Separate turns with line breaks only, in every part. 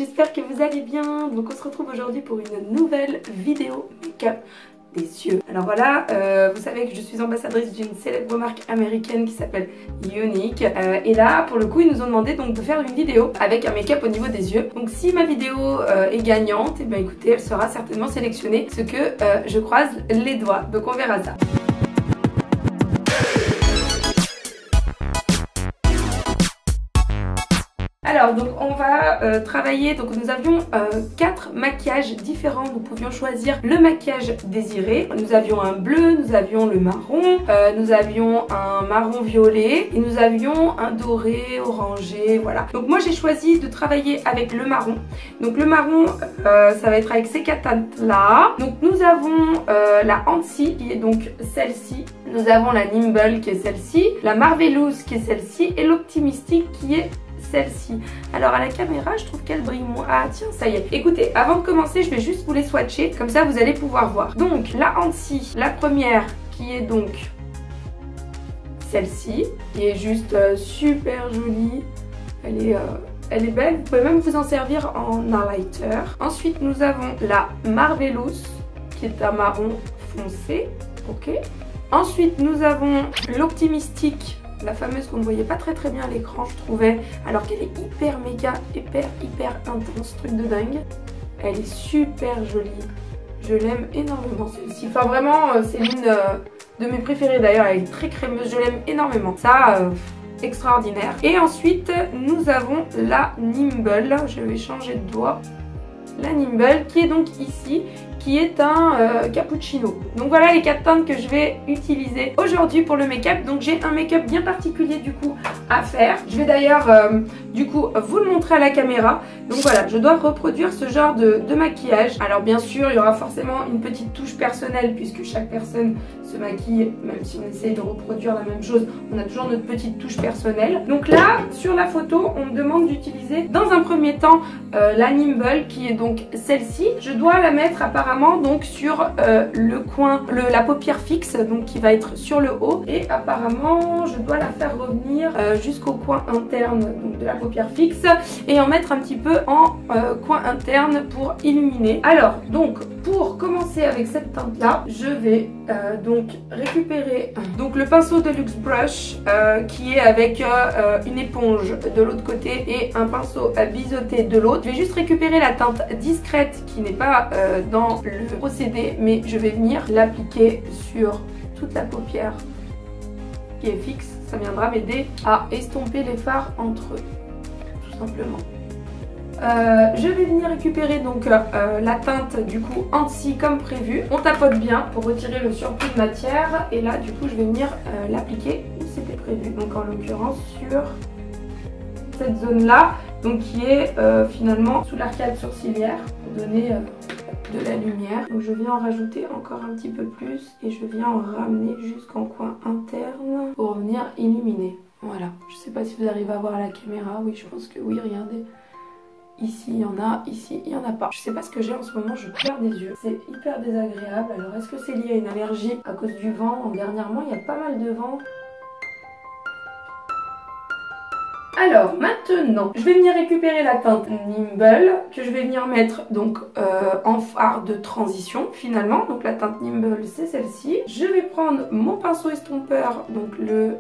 j'espère que vous allez bien. Donc on se retrouve aujourd'hui pour une nouvelle vidéo make-up des yeux. Alors voilà, vous savez que je suis ambassadrice d'une célèbre marque américaine qui s'appelle Younique. Et là, pour le coup, ils nous ont demandé donc de faire une vidéo avec un make-up au niveau des yeux. Donc si ma vidéo est gagnante, et bien écoutez, elle sera certainement sélectionnée, ce que je croise les doigts. Donc on verra ça. Alors donc on va travailler, donc nous avions 4 maquillages différents, nous pouvions choisir le maquillage désiré. Nous avions un bleu, nous avions le marron, nous avions un marron violet et nous avions un doré, orangé, voilà. Donc moi j'ai choisi de travailler avec le marron. Donc le marron ça va être avec ces 4 teintes là. Donc nous avons la Anti qui est donc celle-ci. Nous avons la Nimble qui est celle-ci, la Marvelous qui est celle-ci et l'Optimistic qui est celle-ci. Alors à la caméra je trouve qu'elle brille moins. Ah tiens, ça y est. Écoutez, avant de commencer je vais juste vous les swatcher, comme ça vous allez pouvoir voir. Donc la Anti, la première qui est donc celle-ci, qui est juste super jolie. Elle est belle, vous pouvez même vous en servir en highlighter. Ensuite nous avons la Marvelous qui est un marron foncé, ok. Ensuite nous avons l'Optimistic, la fameuse qu'on ne voyait pas très bien à l'écran je trouvais, alors qu'elle est hyper méga, hyper intense, truc de dingue. Elle est super jolie, je l'aime énormément celle-ci, enfin vraiment c'est l'une de mes préférées d'ailleurs, elle est très crémeuse, je l'aime énormément, ça extraordinaire. Et ensuite nous avons la Nimble, je vais changer de doigt, la Nimble qui est donc ici, qui est un cappuccino. Donc voilà les 4 teintes que je vais utiliser aujourd'hui pour le make-up. Donc j'ai un make-up bien particulier du coup à faire. Je vais d'ailleurs du coup vous le montrer à la caméra. Donc voilà, je dois reproduire ce genre de maquillage. Alors bien sûr il y aura forcément une petite touche personnelle puisque chaque personne se maquille, même si on essaye de reproduire la même chose, on a toujours notre petite touche personnelle. Donc là sur la photo on me demande d'utiliser dans un premier temps la Nimble qui est donc celle-ci. Je dois la mettre apparemment donc sur le coin, la paupière fixe, donc qui va être sur le haut, et apparemment je dois la faire revenir jusqu'au coin interne donc de la paupière fixe et en mettre un petit peu en coin interne pour illuminer. Alors donc pour commencer avec cette teinte là, je vais donc récupérer donc le pinceau de Luxe Brush qui est avec une éponge de l'autre côté et un pinceau à biseauter de l'autre. Je vais juste récupérer la teinte discrète qui n'est pas dans le procédé, mais je vais venir l'appliquer sur toute la paupière qui est fixe. Ça viendra m'aider à estomper les fards entre eux, tout simplement. Je vais venir récupérer donc la teinte du coup Anti comme prévu. On tapote bien pour retirer le surplus de matière et là du coup je vais venir l'appliquer où c'était prévu, donc en l'occurrence sur cette zone là, donc qui est finalement sous l'arcade sourcilière pour donner de la lumière. Donc je viens en rajouter encore un petit peu plus et je viens en ramener jusqu'en coin interne pour venir illuminer. Voilà, je sais pas si vous arrivez à voir à la caméra, oui je pense que oui, regardez. Ici il y en a, ici il y en a pas. Je sais pas ce que j'ai en ce moment, je pleure des yeux. C'est hyper désagréable. Alors est-ce que c'est lié à une allergie à cause du vent? Dernièrement il y a pas mal de vent. Alors maintenant, je vais venir récupérer la teinte Nimble que je vais venir mettre donc en fard de transition finalement. Donc la teinte Nimble c'est celle-ci. Je vais prendre mon pinceau estompeur, donc le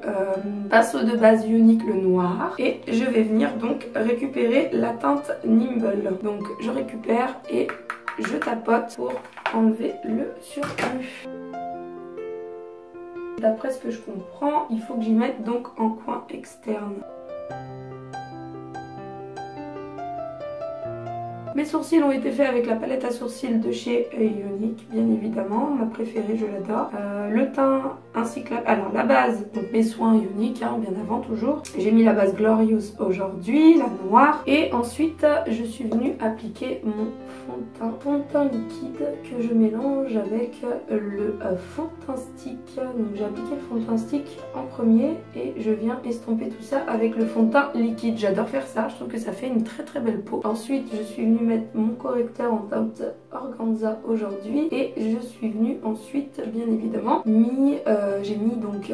pinceau de base Younique, le noir. Et je vais venir donc récupérer la teinte Nimble. Donc je récupère et je tapote pour enlever le surplus. D'après ce que je comprends, il faut que j'y mette donc en coin externe. Mes sourcils ont été faits avec la palette à sourcils de chez Younique, bien évidemment, ma préférée, je l'adore. Le teint ainsi que la base, donc mes soins Younique, hein, bien avant toujours. J'ai mis la base Glorious aujourd'hui, la noire. Et ensuite, je suis venue appliquer mon fond de teint liquide que je mélange avec le fond de teint stick. Donc j'ai appliqué le fond de teint stick en premier et je viens estomper tout ça avec le fond de teint liquide. J'adore faire ça, je trouve que ça fait une très belle peau. Ensuite, je suis venue venue mettre mon correcteur en teinte organza aujourd'hui et je suis venue ensuite bien évidemment j'ai mis donc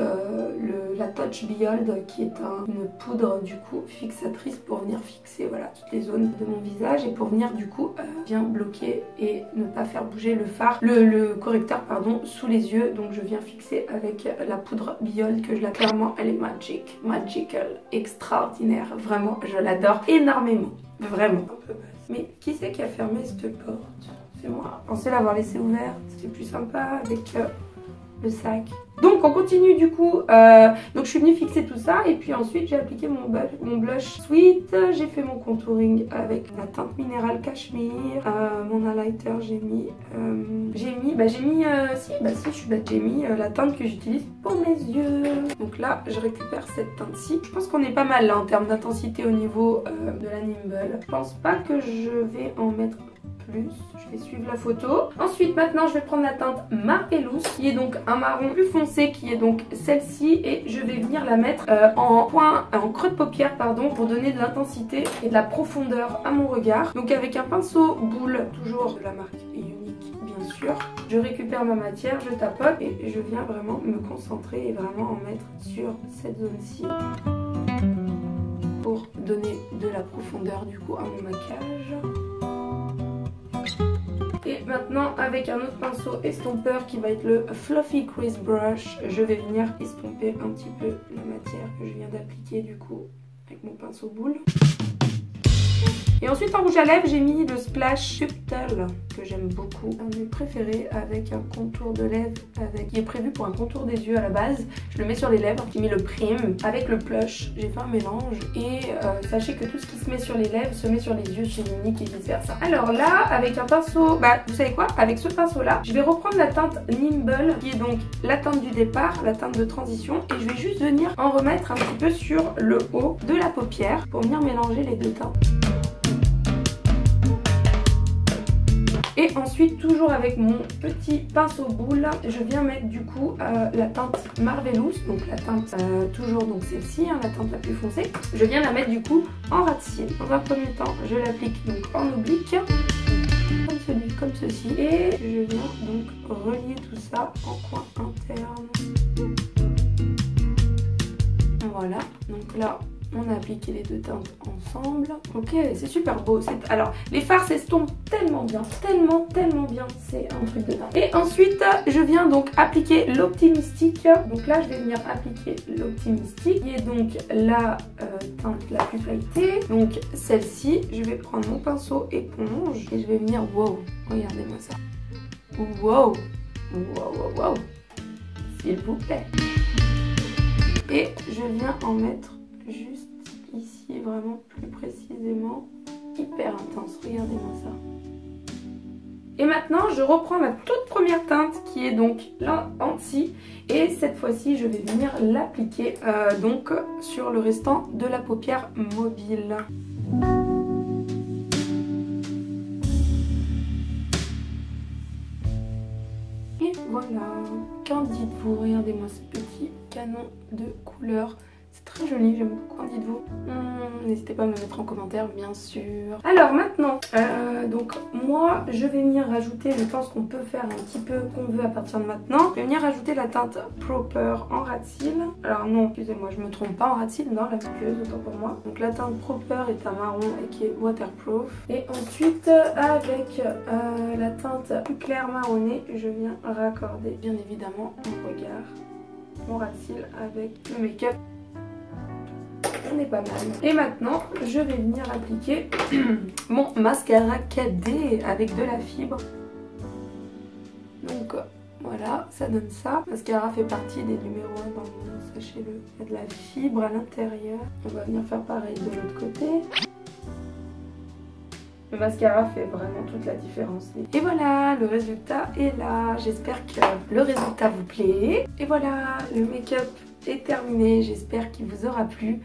la Touch Beyond qui est une poudre du coup fixatrice pour venir fixer voilà toutes les zones de mon visage et pour venir du coup bien bloquer et ne pas faire bouger le fard, le correcteur pardon sous les yeux. Donc je viens fixer avec la poudre Beyond que je la clairement elle est magical, extraordinaire, vraiment je l'adore énormément, vraiment. Un peu basse. Mais qui c'est qui a fermé cette porte? C'est moi. Pensez l'avoir laissée ouverte, c'est plus sympa avec le sac. Donc on continue du coup, donc je suis venue fixer tout ça et puis ensuite j'ai appliqué mon blush Sweet, j'ai fait mon contouring avec la teinte minérale Cashmere, mon highlighter j'ai mis la teinte que j'utilise pour mes yeux. Donc là je récupère cette teinte-ci, je pense qu'on est pas mal là en termes d'intensité au niveau de la Nimble. Je pense pas que je vais en mettre plus, je vais suivre la photo. Ensuite maintenant je vais prendre la teinte Marvelous qui est donc un marron plus foncé qui est donc celle-ci et je vais venir la mettre en creux de paupière pardon pour donner de l'intensité et de la profondeur à mon regard. Donc avec un pinceau boule, toujours de la marque Unique bien sûr, je récupère ma matière, je tapote et je viens vraiment me concentrer et vraiment en mettre sur cette zone-ci pour donner de la profondeur du coup à mon maquillage. Et maintenant avec un autre pinceau estompeur qui va être le Fluffy Crease Brush, je vais venir estomper un petit peu la matière que je viens d'appliquer du coup avec mon pinceau boule. Et ensuite en rouge à lèvres j'ai mis le Splash Subtle que j'aime beaucoup, un de mes préférés avec un contour de lèvres qui est prévu pour un contour des yeux à la base. Je le mets sur les lèvres, j'ai mis le Prime avec le Plush, j'ai fait un mélange et sachez que tout ce qui se met sur les lèvres se met sur les yeux chez Unique et vice versa. Alors là avec un pinceau, vous savez quoi, avec ce pinceau là je vais reprendre la teinte Nimble qui est donc la teinte du départ, la teinte de transition et je vais juste venir en remettre un petit peu sur le haut de la paupière pour venir mélanger les deux teintes. Et ensuite, toujours avec mon petit pinceau boule, je viens mettre du coup la teinte Marvelous, donc la teinte toujours donc celle-ci, hein, la teinte la plus foncée. Je viens la mettre du coup en ras de cils. Dans un premier temps, je l'applique donc en oblique, comme ceci. Et je viens donc relier tout ça en coin interne. Voilà, donc là on a appliqué les deux teintes ensemble. Ok, c'est super beau. Alors, les fards s'estompent tellement bien. Tellement bien. C'est un truc de dingue. Et ensuite, je viens donc appliquer l'Optimistic. Donc là, je vais venir appliquer l'Optimistic, qui est donc la teinte la plus feuilletée. Donc celle-ci, je vais prendre mon pinceau éponge et je vais venir... Wow, regardez-moi ça. Wow. S'il vous plaît. Et je viens en mettre juste ici, vraiment plus précisément, hyper intense, regardez-moi ça. Et maintenant je reprends la toute première teinte qui est donc l'anti et cette fois-ci je vais venir l'appliquer donc sur le restant de la paupière mobile. Et voilà, qu'en dites-vous? Regardez-moi ce petit canon de couleurs. C'est très joli, j'aime beaucoup. Qu'en dites-vous? N'hésitez pas à me le mettre en commentaire, bien sûr. Alors maintenant, donc moi, je vais venir rajouter, je pense qu'on peut faire un petit peu qu'on veut à partir de maintenant. Je vais venir rajouter la teinte Proper en ras de cils. Alors non, excusez-moi, je me trompe pas en ras de cils, non, la muqueuse, autant pour moi. Donc la teinte Proper est un marron et qui est waterproof. Et ensuite, avec la teinte plus claire marronnée, je viens raccorder, bien évidemment, mon regard, mon ras de cils avec le make-up. On est pas mal. Et maintenant, je vais venir appliquer mon mascara cadet avec de la fibre. Donc voilà, ça donne ça. Le mascara fait partie des numéros 1 dans le monde, sachez-le. Il y a de la fibre à l'intérieur. On va venir faire pareil de l'autre côté. Le mascara fait vraiment toute la différence. Et voilà, le résultat est là. J'espère que le résultat vous plaît. Et voilà, le make-up est terminé. J'espère qu'il vous aura plu.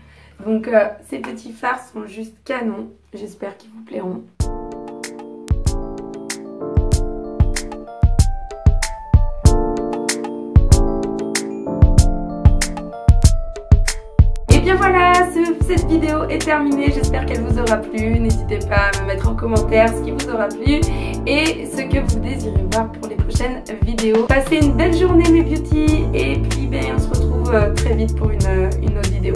Donc ces petits fards sont juste canons, j'espère qu'ils vous plairont. Et bien voilà, cette vidéo est terminée, j'espère qu'elle vous aura plu. N'hésitez pas à me mettre en commentaire ce qui vous aura plu et ce que vous désirez voir pour les prochaines vidéos. Passez une belle journée mes beauties et puis on se retrouve très vite pour une autre vidéo.